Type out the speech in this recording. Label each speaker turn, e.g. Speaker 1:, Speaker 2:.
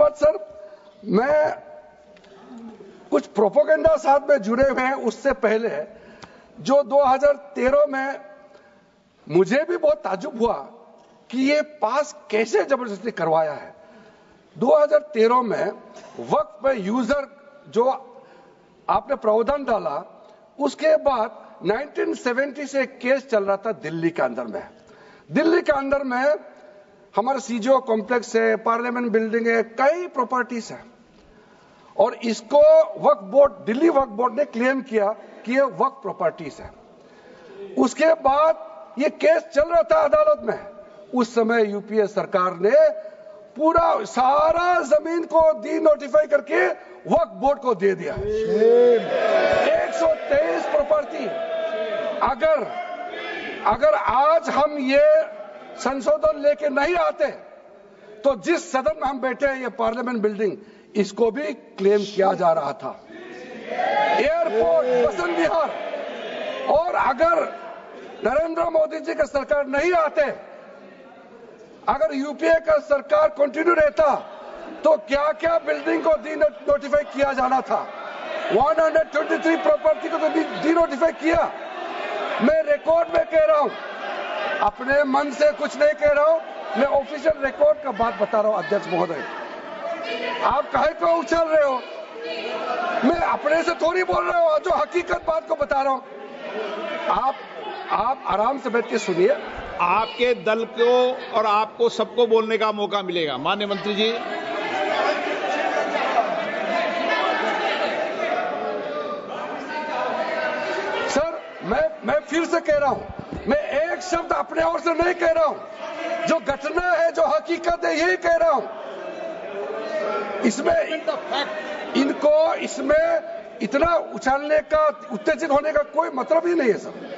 Speaker 1: बाद सर, मैं कुछ प्रोपोगेंडा साथ में जुड़े हुए हैं उससे पहले जो 2013 में मुझे भी बहुत ताज्जुब हुआ कि ये पास कैसे जबरदस्ती करवाया है। 2013 में वक्फ पे यूजर जो आपने प्रावधान डाला, उसके बाद 1970 से एक केस चल रहा था दिल्ली के अंदर में। दिल्ली के अंदर में हमारा सीजीओ कॉम्प्लेक्स है, पार्लियामेंट बिल्डिंग है, कई प्रॉपर्टीज है, और इसको वक्फ बोर्ड, दिल्ली वक्फ बोर्ड ने क्लेम किया कि ये वक्फ प्रॉपर्टीज है। उसके बाद ये केस चल रहा था अदालत में। उस समय यूपीए सरकार ने पूरा सारा जमीन को डी नोटिफाई करके वक्फ बोर्ड को दे दिया। 123 प्रॉपर्टी। अगर आज हम ये संशोधन लेके नहीं आते तो जिस सदन में हम बैठे हैं, ये पार्लियामेंट बिल्डिंग, इसको भी क्लेम किया जा रहा था। एयरपोर्ट, बसंत विहार, और अगर नरेंद्र मोदी जी का सरकार नहीं आते, अगर यूपीए का सरकार कंटिन्यू रहता, तो क्या क्या बिल्डिंग को डी नोटिफाई किया जाना था। 123 प्रॉपर्टी को तो डी नोटिफाई किया। मैं रिकॉर्ड में कह रहा हूं, अपने मन से कुछ नहीं कह रहा हूं, मैं ऑफिशियल रिकॉर्ड का बात बता रहा हूं। अध्यक्ष महोदय, आप काहे को उछल रहे हो? मैं अपने से थोड़ी बोल रहा हूं, जो हकीकत बात को बता रहा हूं। आप आराम से बैठ के सुनिए।
Speaker 2: आपके दल को और आपको सबको बोलने का मौका मिलेगा। माननीय मंत्री जी,
Speaker 1: सर, मैं फिर से कह रहा हूं, मैं एक शब्द अपने ओर से नहीं कह रहा हूं, जो घटना है, जो हकीकत है, यही कह रहा हूं। इसमें इतना उछालने का, उत्तेजित होने का कोई मतलब ही नहीं है सर।